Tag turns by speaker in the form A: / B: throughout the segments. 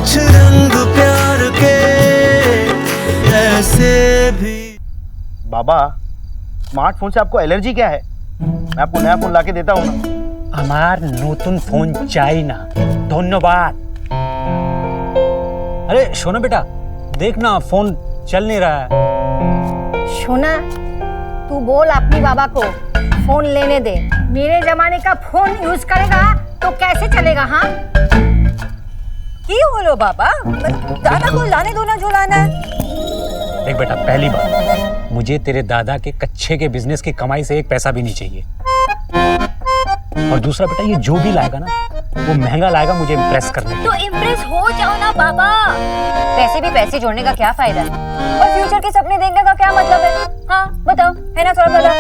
A: कुछ रंग प्यार के ऐसे भी।
B: बाबा, स्मार्टफोन से आपको एलर्जी क्या है? मैं आपको नया फोन लाके देता हूँ ना।
C: আমার নতুন ফোন চাই না, ধন্যবাদ। अरे सोना बेटा, देख ना फोन चल नहीं रहा है।
D: सोना, तू बोल अपनी बाबा को फोन लेने दे। मेरे जमाने का फोन यूज करेगा तो कैसे चलेगा? हाँ
E: की बोलो बाबा, दादा को लाने दो ना जो लाना है।
C: देख बेटा, पहली बात, मुझे तेरे दादा के कच्चे के बिजनेस की कमाई से एक पैसा भी नहीं चाहिए। और दूसरा बेटा, ये जो भी लाएगा ना वो महंगा लाएगा मुझे इम्प्रेस करने।
E: तो इम्प्रेस हो जाओ ना बाबा। पैसे भी पैसे जोड़ने का क्या फायदा है, और फ्यूचर के सपने देखने का क्या मतलब है? हाँ बताओ, है ना थोड़ा बड़ा।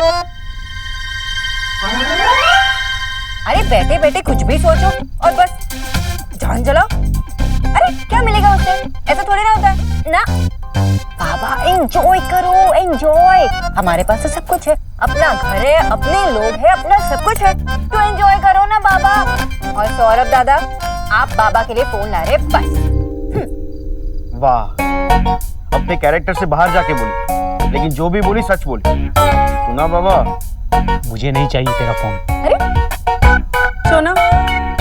E: अरे बैठे बैठे कुछ भी सोचो और बस जान जलाओ। अरे क्या मिलेगा उससे? ऐसा थोड़ी ना होता है ना। बाबा एंजॉय करो, एंजॉय। हमारे पास तो सब कुछ है, अपना घर है, अपने लोग हैं, अपना सब कुछ है, तो एंजॉय करो ना बाबा। और सौरभ दादा, आप बाबा के लिए फोन ला रहे बस।
B: वाह, अपने कैरेक्टर से बाहर जाके बोली, लेकिन जो भी बोली सच बोली। सुना बाबा?
C: मुझे नहीं चाहिए तेरा फोन।
E: अरे
F: सोना,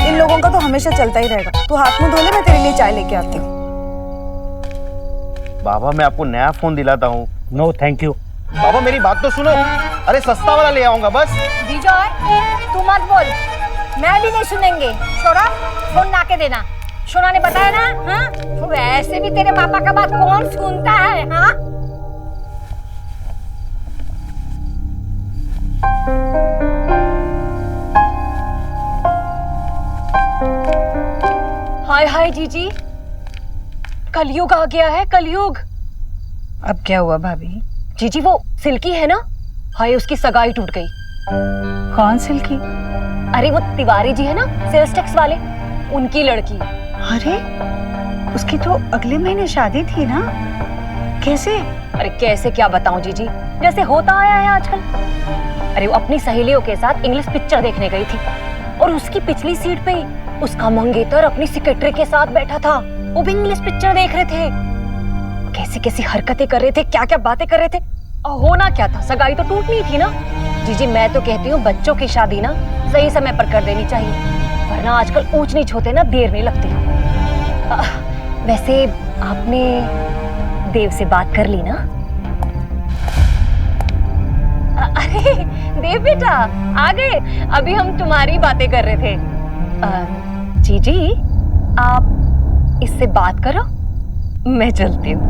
F: इन लोगों का तो हमेशा चलता ही रहेगा। तू हाथ मुंह धो ले, मैं तेरे लिए चाय लेके आती हूँ।
B: बाबा, मैं आपको नया फोन दिलाता हूँ।
C: No thank you.
B: बाबा मेरी बात तो सुनो। अरे सस्ता वाला ले आऊंगा बस।
D: विजय, तू मत बोल, मैं भी नहीं सुनेंगे। छोड़ा, फोन ला के देना। सोना ने बताया ना। हाँ, तो वैसे भी तेरे पापा का बात कौन सुनता है? हाँ,
E: हाय हाय जीजी, कलयुग आ गया है, कलयुग।
F: अब क्या हुआ भाभी?
E: जीजी वो सिल्की है ना, हाय उसकी सगाई टूट गई।
F: कौन सिल्की?
E: अरे वो तिवारी जी है ना, सेल्स टैक्स वाले, उनकी लड़की।
F: अरे उसकी तो अगले महीने शादी थी ना, कैसे?
E: अरे कैसे क्या बताऊं जीजी, जैसे होता आया है आजकल। अरे वो अपनी सहेलियों के साथ इंग्लिश पिक्चर देखने गई थी, और उसकी पिछली सीट पे ही उसका मंगेतर अपनी सेक्रेटरी के साथ बैठा था। वो भी इंग्लिश पिक्चर देख रहे थे। कैसी कैसी हरकतें कर रहे थे, क्या क्या बातें कर रहे थे। और होना क्या था, सगाई तो टूटनी थी ना। जीजी मैं तो कहती हूँ बच्चों की शादी ना सही समय पर कर देनी चाहिए, वरना आजकल ऊंच नीच होते ना देर नहीं लगती। वैसे आपने देव से बात कर ली ना? अरे देव बेटा आ गए, अभी हम तुम्हारी बातें कर रहे थे। जीजी आप इससे बात करो, मैं चलती हूँ।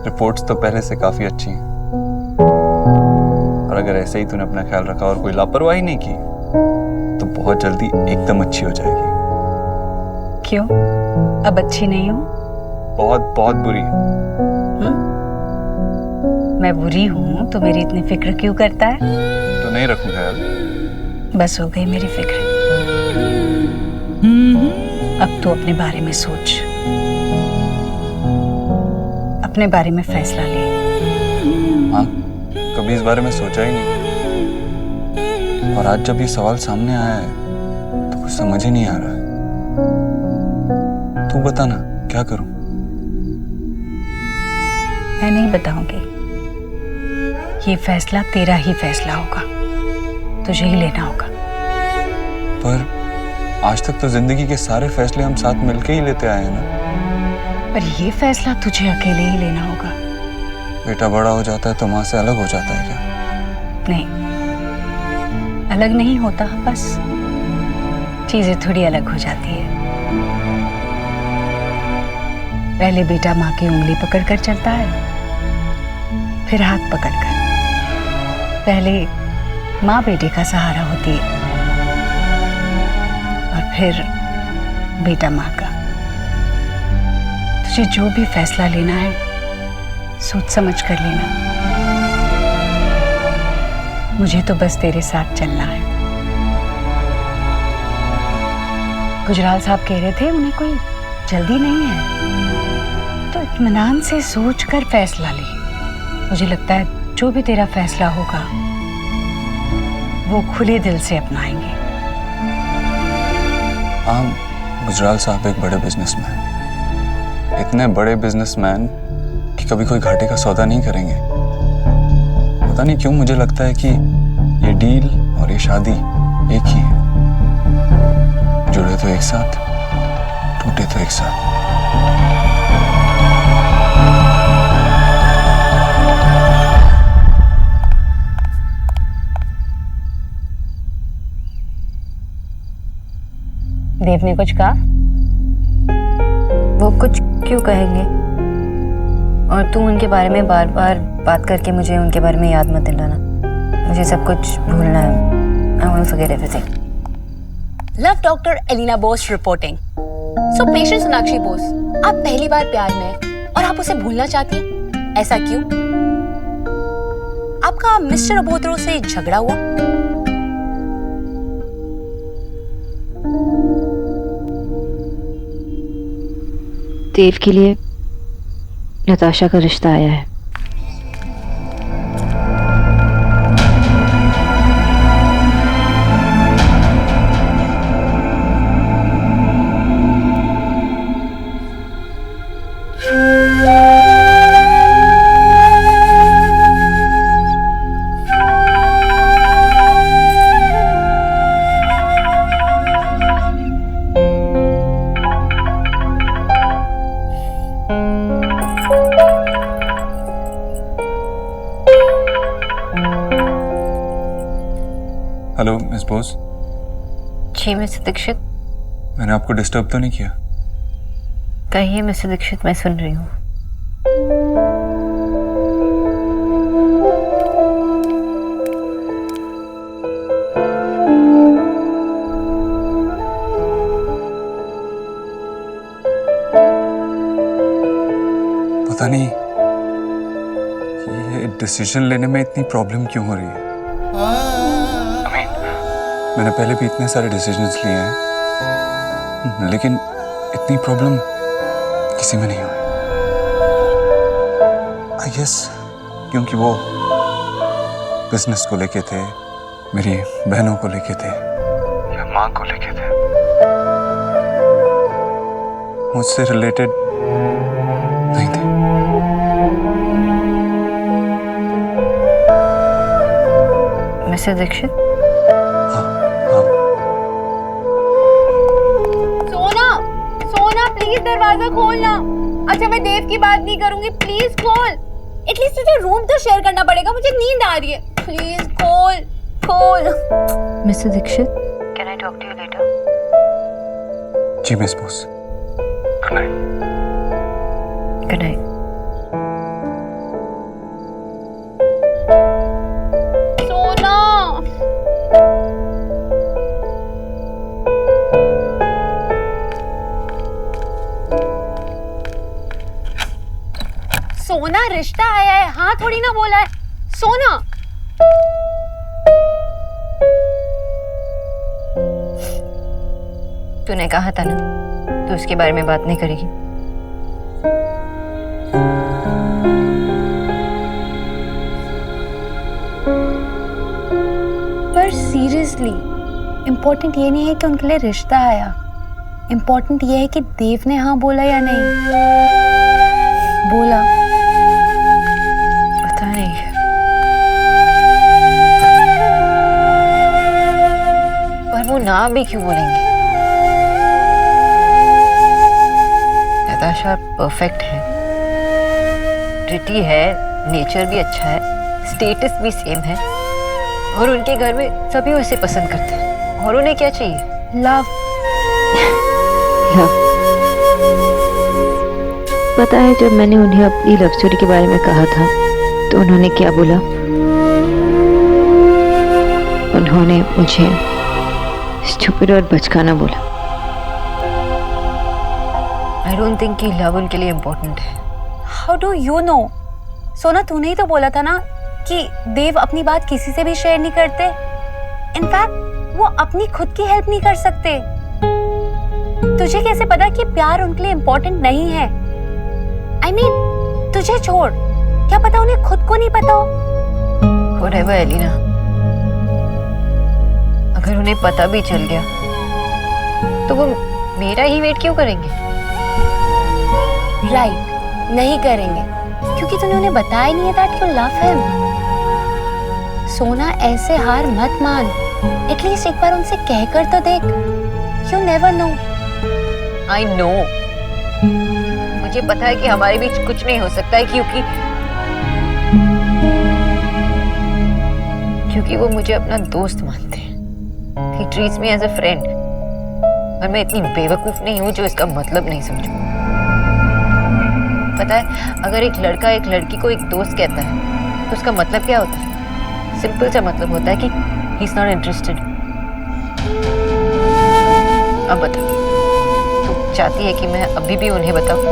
G: रिपोर्ट्स तो पहले से काफी अच्छी हैं, और अगर ऐसे ही तूने अपना ख्याल रखा और कोई लापरवाही नहीं की तो बहुत जल्दी एकदम अच्छी हो जाएगी।
F: क्यों, अब अच्छी नहीं हूँ?
G: बहुत बहुत बुरी है।
F: मैं बुरी हूँ तो मेरी इतनी फिक्र क्यों करता है?
G: तो नहीं रखूं ख्याल।
F: बस हो गई मेरी फिक्र। अब तू अपने बारे में सोच, अपने बारे में फैसला ले।
G: हाँ, कभी इस बारे में सोचा ही नहीं, और आज जब ये सवाल सामने आया है तो कुछ समझ ही नहीं आ रहा है। तू बता ना, क्या करूं?
F: मैं नहीं बताऊंगी, ये फैसला तेरा ही फैसला होगा, तुझे ही लेना होगा।
G: पर आज तक तो जिंदगी के सारे फैसले हम साथ मिलके ही लेते आए हैं ना।
F: पर ये फैसला तुझे अकेले ही लेना होगा।
G: बेटा बड़ा हो जाता है तो माँ से अलग हो जाता है क्या?
F: नहीं, अलग नहीं होता, बस चीजें थोड़ी अलग हो जाती है। पहले बेटा माँ की उंगली पकड़कर चलता है, फिर हाथ पकड़कर। पहले माँ बेटे का सहारा होती है, और फिर बेटा माँ का। तुझे जो भी फैसला लेना है सोच समझ कर लेना। मुझे तो बस तेरे साथ चलना है। गुजराल साहब कह रहे थे उन्हें कोई जल्दी नहीं है, तो इत्मीनान से सोच कर फैसला ले। मुझे लगता है जो भी तेरा फैसला होगा वो खुले दिल से अपनाएंगे।
G: हाँ, गुजराल साहब एक बड़े बिजनेसमैन, इतने बड़े बिजनेसमैन कि कभी कोई घाटे का सौदा नहीं करेंगे। पता नहीं क्यों मुझे लगता है कि ये डील और ये शादी एक ही है। जुड़े तो एक साथ, टूटे तो एक साथ।
E: देव ने कुछ कहा?
H: वो कुछ क्यों कहेंगे? और तू उनके बारे में बार बार बात करके मुझे उनके बारे में याद मत दिलाना। मुझे सब कुछ भूलना है। I want to forget everything.
E: Love doctor Elina Bose reporting. So patient Sonakshi Bose, आप पहली बार प्यार में हैं और आप उसे भूलना चाहती हैं, ऐसा क्यों? आपका मिस्टर अबोत्रो से झगड़ा हुआ?
H: देव के लिए नताशा का रिश्ता आया है।
G: हेलो मिस बोस,
H: जी मिस्टर दीक्षित।
G: मैंने आपको डिस्टर्ब तो नहीं किया?
H: कहिए मिस्टर दीक्षित, मैं सुन रही हूँ।
G: पता नहीं ये डिसीजन लेने में इतनी प्रॉब्लम क्यों हो रही है। मैंने पहले भी इतने सारे डिसीजंस लिए हैं, लेकिन इतनी प्रॉब्लम किसी में नहीं हुई। आई गेस क्योंकि वो बिजनेस को लेके थे, मेरी बहनों को लेके थे, या माँ को लेके थे। मुझसे रिलेटेड नहीं थे।
H: मिस्टर दीक्षित,
E: प्लीज दरवाजा खोलना। अच्छा मैं देव की बात नहीं करूंगी, प्लीज खोल। एटलीस्ट तुझे रूम तो शेयर करना पड़ेगा, मुझे नींद आ रही है। प्लीज खोल खोल।
H: Mister Dikshit, can I talk to you later?
G: जी miss Bose, good night.
H: Good night.
E: सोना रिश्ता आया है, हाँ थोड़ी ना बोला है। सोना
H: तूने कहा था ना तू उसके बारे में बात नहीं करेगी।
F: पर सीरियसली इम्पोर्टेंट ये नहीं है कि उनके लिए रिश्ता आया, इम्पोर्टेंट ये है कि देव ने हाँ बोला या नहीं बोला।
H: पता नहीं। पर वो ना भी क्यों बोलेंगे? नताशा परफेक्ट है, प्रिटी है, नेचर भी अच्छा है, स्टेटस भी सेम है, और उनके घर में सभी उसे पसंद करते हैं। और उन्हें क्या चाहिए?
F: लव।
H: लव। पता है जब मैंने उन्हें अपनी लव स्टोरी के बारे में कहा था तो उन्होंने क्या बोला? उन्होंने मुझे स्टूपिड और बचकाना बोला। आई डोंट थिंक कि लव उनके लिए इम्पोर्टेंट है।
F: How do you know? सोना तूने ही तो बोला था ना कि देव अपनी बात किसी से भी शेयर नहीं करते। इनफैक्ट वो अपनी खुद की हेल्प नहीं कर सकते। तुझे कैसे पता कि प्यार उनके लिए इम्पोर्टेंट नहीं है? I mean, तुझे छोड़, क्या पता उन्हें खुद को नहीं पता हो?
H: Whatever, एलिना, अगर उन्हें पता भी चल गया तो वो मेरा ही वेट क्यों करेंगे?
F: राइट, नहीं करेंगे क्योंकि तूने उन्हें बताया नहीं है दैट यू लव हिम। सोना, ऐसे हार मत मान, एटलीस्ट एक बार उनसे कहकर तो देख। You never know.
H: I know, मुझे पता है कि हमारे बीच कुछ नहीं हो सकता है क्योंकि वो मुझे अपना दोस्त मानते हैं। He treats me as a friend। और मैं इतनी बेवकूफ नहीं हूँ जो इसका मतलब नहीं समझूं। पता है, अगर एक लड़का एक लड़की को एक दोस्त कहता है तो उसका मतलब क्या होता है? सिंपल सा मतलब होता है कि he is not interested। अब बता, तू चाहती है कि मैं अभी भी उन्हें बताऊं?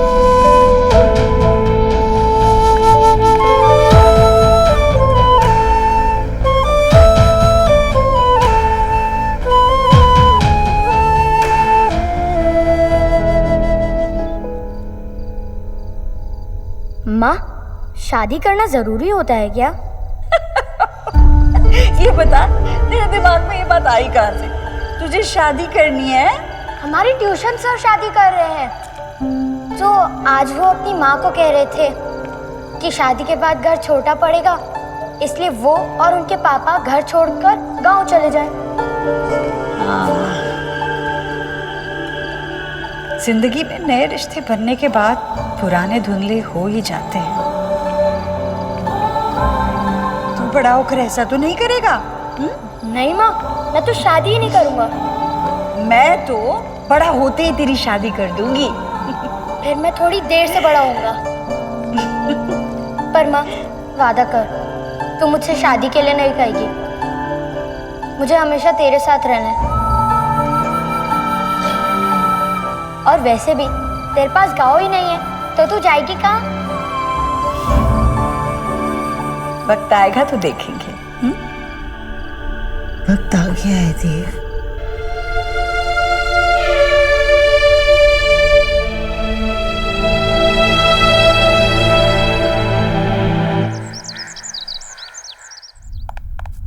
I: माँ, शादी करना जरूरी होता है क्या?
D: ये बता, तेरे दिमाग में ये बात आई कहाँ से? तुझे शादी करनी है?
I: हमारे ट्यूशन सर शादी कर रहे हैं, तो आज वो अपनी माँ को कह रहे थे कि शादी के बाद घर छोटा पड़ेगा, इसलिए वो और उनके पापा घर छोड़कर गांव चले जाएं।
D: जिंदगी में नए रिश्ते बनने के बाद पुराने धुंधले हो ही जाते हैं। तू बड़ा होकर ऐसा तो नहीं करेगा?
I: नहीं माँ, मैं तो शादी ही नहीं करूँगा।
D: मैं तो बड़ा होते ही तेरी शादी कर दूंगी।
I: फिर मैं थोड़ी देर से बड़ा होऊंगा। पर माँ, वादा कर, तू मुझसे शादी के लिए नहीं कहेगी। मुझे हमेशा तेरे साथ रहना है। और वैसे भी तेरे पास गाँव ही नहीं है, तो तू जाएगी कहाँ?
D: वक्त आएगा तो देखेंगे। वक्त आ गया है देव।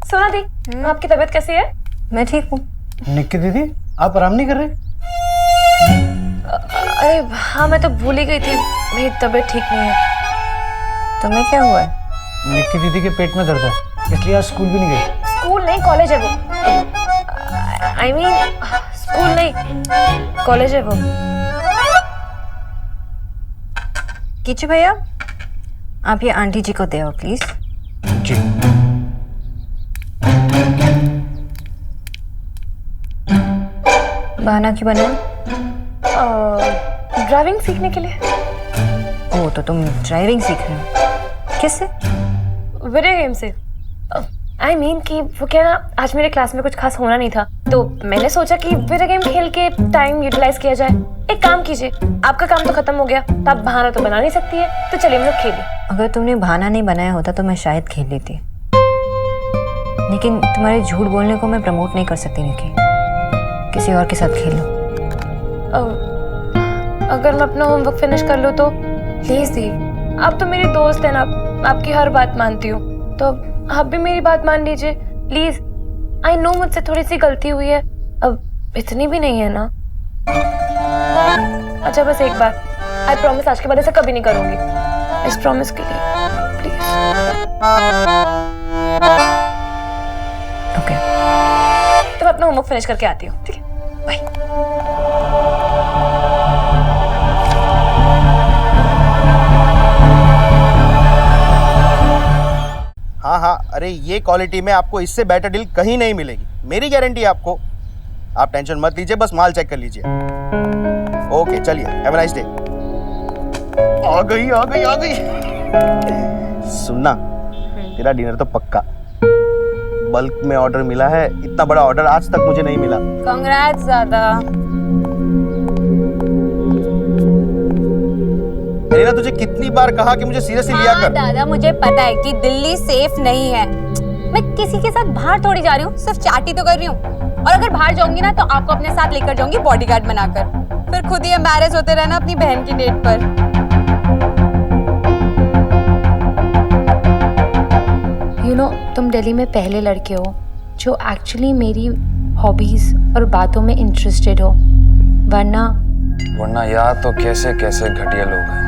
E: सोना दी, आपकी तबीयत कैसी है?
H: मैं ठीक हूँ।
B: निक्की दीदी, आप आराम नहीं कर रहे?
E: अरे हाँ, मैं तो भूल ही गई थी, मेरी तबीयत ठीक नहीं है।
H: तुम्हें क्या हुआ है?
B: निक्की दीदी के पेट में दर्द है, इसलिए आज स्कूल भी नहीं गई।
E: स्कूल नहीं, कॉलेज है वो। आई मीन स्कूल नहीं, कॉलेज है वो।
H: किचू भैया, आप ये आंटी जी को दे आओ प्लीज।
B: जी।
H: बहाना क्यों बना?
E: ड्राइविंग सीखने के लिए।
H: ओह, तो तुम ड्राइविंग सीख रहे हो? किससे?
E: वीडियो गेम से। आई मीन कि वो क्या ना, आज मेरे क्लास में कुछ खास होना नहीं था, तो मैंने सोचा कि वीडियो गेम खेल के टाइम यूटिलाइज किया जाए। एक काम कीजिए, आपका काम तो खत्म हो गया, तो आप बहाना तो बना नहीं सकती है, तो चलिए हम लोग खेलें।
H: अगर तुमने बहाना नहीं बनाया होता तो मैं शायद खेल लेती, लेकिन तुम्हारे झूठ बोलने को मैं प्रमोट नहीं कर सकती निकी। किसी और के साथ खेल लो।
E: अगर मैं अपना होमवर्क फिनिश कर लूँ तो? प्लीज दी, आप तो मेरी दोस्त है ना, आपकी हर बात मानती हूँ, तो आप भी मेरी बात मान लीजिए प्लीज। आई नो मुझसे थोड़ी सी गलती हुई है, अब इतनी भी नहीं है ना। अच्छा बस एक बार, आई प्रॉमिस आज के बाद ऐसा कभी नहीं करूंगी। इस प्रॉमिस के लिए प्लीज।
H: ओके,
E: तो मैं अपना होमवर्क फिनिश करके आती हूँ, ठीक है? बाय।
B: हाँ हाँ, अरे ये क्वालिटी में आपको इससे बेटर डील कहीं नहीं मिलेगी, मेरी गारंटी है आपको। आप टेंशन मत लीजिए, बस माल चेक कर लीजिए। ओके चलिए, हैव अ नाइस डे। आ गई आ गई आ गई। सुनना, तेरा डिनर तो पक्का। बल्क में ऑर्डर मिला है, इतना बड़ा ऑर्डर आज तक मुझे नहीं मिला।
F: कांग्रेट्स दादा।
B: मैंने ना तुझे कितनी बार कहा कि मुझे सीरियसली लिया कर।
F: दादा, मुझे पता है कि दिल्ली सेफ नहीं है। मैं किसी के साथ बाहर थोड़ी जा रही हूँ, सिर्फ चाटी तो कर रही हूँ। और अगर बाहर जाऊंगी ना तो आपको अपने साथ लेकर जाऊंगी बॉडीगार्ड बनाकर, फिर खुद ही एम्बैरेस होते रहना अपनी बहन की डेट पर।
I: यू नो, तुम दिल्ली में पहले लड़के हो जो एक्चुअली मेरी
F: हॉबीज और बातों में इंटरेस्टेड हो, वरना
G: यार तो कैसे कैसे घटिया लोग हैं।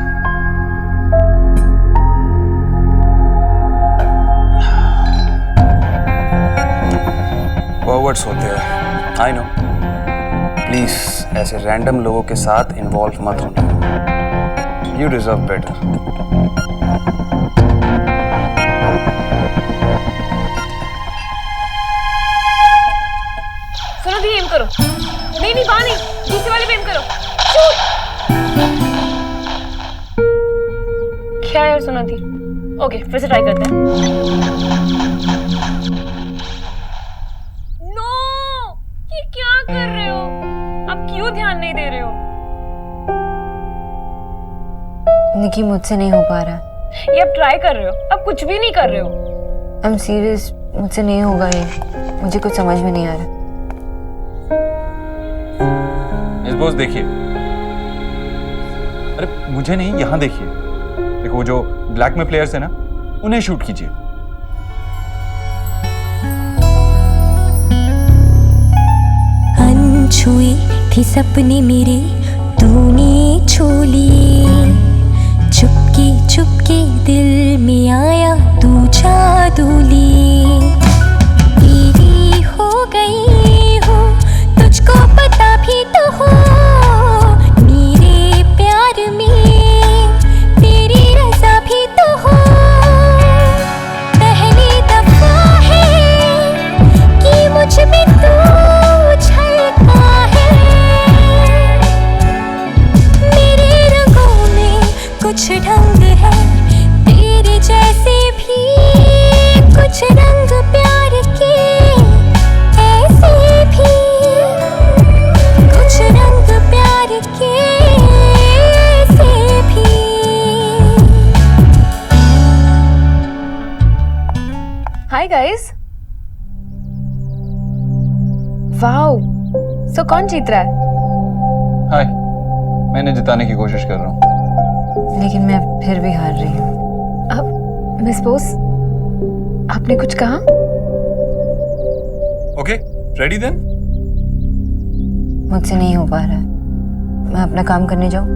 G: फॉरवर्ड्स होते हैं, आई नो। प्लीज ऐसे रैंडम लोगों के साथ इन्वॉल्व मत होना। You deserve better.
E: सुनो दी, एम करो। नहीं वहां नहीं, दूसरे वाले पे एम करो। क्या यार सुनो दी। ओके फिर से ट्राई करते हैं। क्या कर रहे हो आप? क्यों ध्यान नहीं दे रहे हो?
H: निकी मुझसे नहीं हो पा रहा।
E: ये आप ट्राई कर रहे हो, आप कुछ भी नहीं कर रहे हो।
H: आई एम सीरियस, मुझसे नहीं होगा ये। मुझे कुछ समझ में नहीं आ रहा।
G: इस बॉस देखिए, अरे मुझे नहीं, यहाँ देखिए। देखो वो जो ब्लैक में प्लेयर्स है ना, उन्हें शूट कीजिए।
J: छुई थी सपने मेरे, तूने छू लिए। चुपके चुपके दिल में आया तू जादू लिए। तेरी हो गई हूँ, तुझको पता भी तो हो। मेरे प्यार में तेरी रज़ा भी तो हो। पहली दफा है कि मुझ में तू कुछ ढंग है तेरे जैसे भी, कुछ रंग प्यार के ऐसे भी, कुछ रंग प्यार के ऐसे भी।
F: Hi guys. वाओ, सो कौन जीत रहा है?
G: हाय, मैंने जिताने की कोशिश कर रहा हूँ,
H: लेकिन मैं फिर भी हार रही हूँ।
F: अब मिस बोस, आपने कुछ कहा?
G: Okay, ready then?
H: मुझसे नहीं हो पा रहा। मैं अपना काम करने जाऊँ?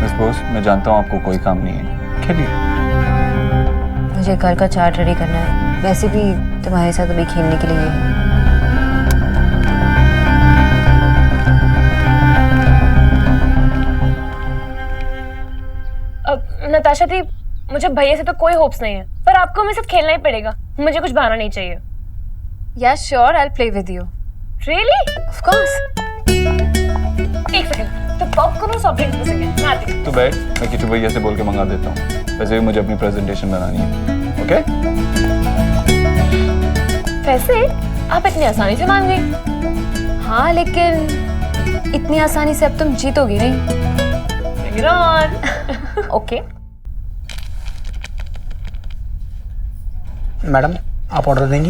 G: मिस बोस, मैं जानता हूँ आपको कोई काम नहीं है, खेलिए।
H: मुझे कल का चार्ट रेडी करना है। वैसे भी तुम्हारे साथ अभी खेलने के लिए है।
E: नताशा दी, मुझे भैया से तो कोई होप्स नहीं है, पर आपको मेरे साथ खेलना ही पड़ेगा। मुझे कुछ बहाना नहीं चाहिए।
F: Yeah, sure, I'll play with you.
E: Really?
F: Of course.
E: एक सेकंड, तो पॉपकॉर्न और सॉफ्ट ड्रिंक में से मैं आती हूँ।
G: तो बैठ, मैं किचू भैया से बोल के मंगा देता हूँ। वैसे भी मुझे अपनी प्रेजेंटेशन बनानी है। ओके?
E: वैसे आप इतनी आसानी से मान गई।
F: हाँ, लेकिन इतनी आसानी से अब तुम जीतोगी नहीं।
E: Bring it on.
F: Okay.
C: Madam, आप ऑर्डर देंगी?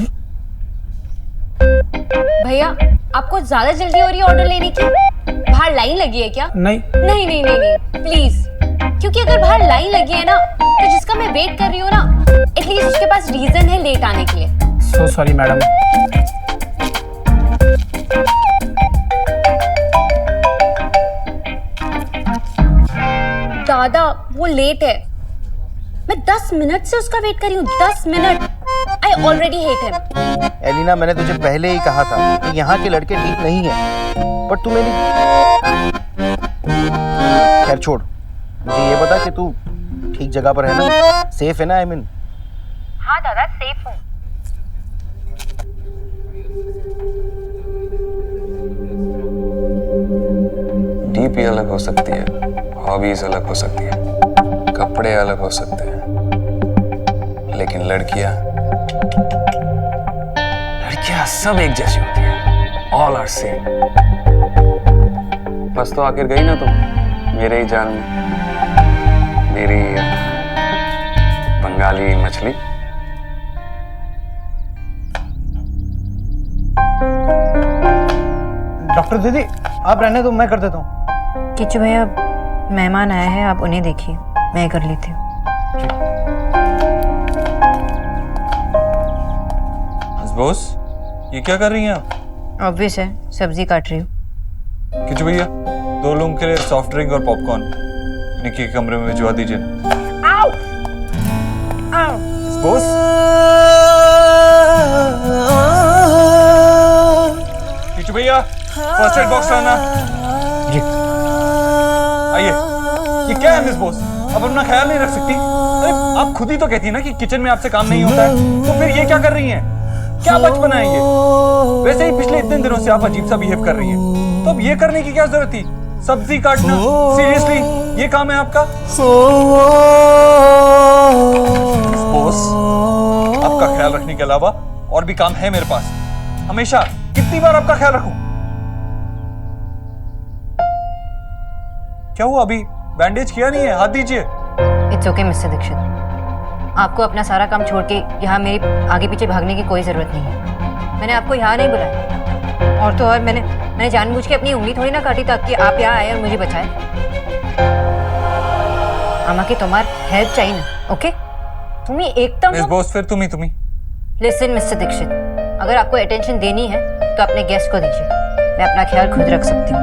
F: भैया, आपको ज्यादा जल्दी हो रही है ऑर्डर लेने की? बाहर लाइन लगी है क्या?
C: नहीं
F: नहीं नहीं नहीं नहीं, प्लीज। क्योंकि अगर बाहर लाइन लगी है ना, तो जिसका मैं वेट कर रही हूँ ना, एटलीस्ट उसके पास रीजन है लेट आने के लिए।
C: So sorry madam.
F: दादा, वो लेट है। मैं 10 मिनट से उसका वेट कर रही हूँ। 10 minute. I already hate him.
B: Elina, मैंने तुझे पहले ही कहा था कि यहाँ के लड़के ठीक नहीं है, पर तू मेरी। खैर छोड़, मुझे ये बता कि तू ठीक जगह पर है ना? सेफ है ना? I mean.
E: हाँ दादा, सेफ हूँ।
G: डीपी अलग हो सकती है, हॉबीज अलग हो सकती है, कपड़े अलग हो सकते हैं, लेकिन लड़कियां सब एक जैसी होती हैं। All are same. बस तो आखिर गई ना तुम मेरे ही जाल में, मेरी बंगाली मछली।
K: डॉक्टर दीदी, आप रहने दो, मैं कर देता हूँ।
H: किच्चू भैया, मेहमान आए हैं, आप उन्हें देखिए, मैं कर लेती हूँ।
G: बॉस, ये क्या कर रही हैं आप?
H: ऑब्वियस है, सब्जी काट रही हूँ।
G: किचू भैया 2 लोगों के लिए सॉफ्ट ड्रिंक और पॉपकॉर्न निक्की के कमरे में भिजवा दीजिए।
D: आओ आओ
G: बॉस किचू भैया फर्स्ट एड बॉक्स लाना।
C: जी।
G: आइए। ये क्या है मिस बॉस, अब अपना ख्याल नहीं रख सकती? अरे आप खुद ही तो कहती है ना कि किचन में आपसे काम नहीं होता है, तो फिर ये क्या कर रही हैं? क्या बचपना है ये? वैसे ही पिछले इतने दिनों से आप अजीब सा बिहेव कर रही हैं, तो अब ये करने की क्या जरूरत थी? सब्जी काटना सीरियसली ये काम है आपका? बॉस आपका ख्याल रखने के अलावा और भी काम है मेरे पास। हमेशा कितनी बार आपका ख्याल रखूं? क्या हुआ, अभी बैंडेज किया नहीं है? हाथ दीजिए।
H: इट्स ओके मिस्टर दीक्षित, आपको अपना सारा काम छोड़ के यहाँ मेरे आगे पीछे भागने की कोई जरूरत नहीं है। मैंने आपको यहाँ नहीं बुलाया, और तो और मैंने जानबूझ के अपनी उंगली थोड़ी ना काटी ताकि आप यहाँ आए और मुझे बचाए। आमा की तुम्हार हेल्प चाहिए ना, ओके? तुम्हें एकदम
G: मिस बॉस फिर तुम ही
H: लिसन मिस्टर दीक्षित, अगर आपको अटेंशन देनी है तो अपने गेस्ट को दीजिए, मैं अपना ख्याल खुद रख सकती हूँ।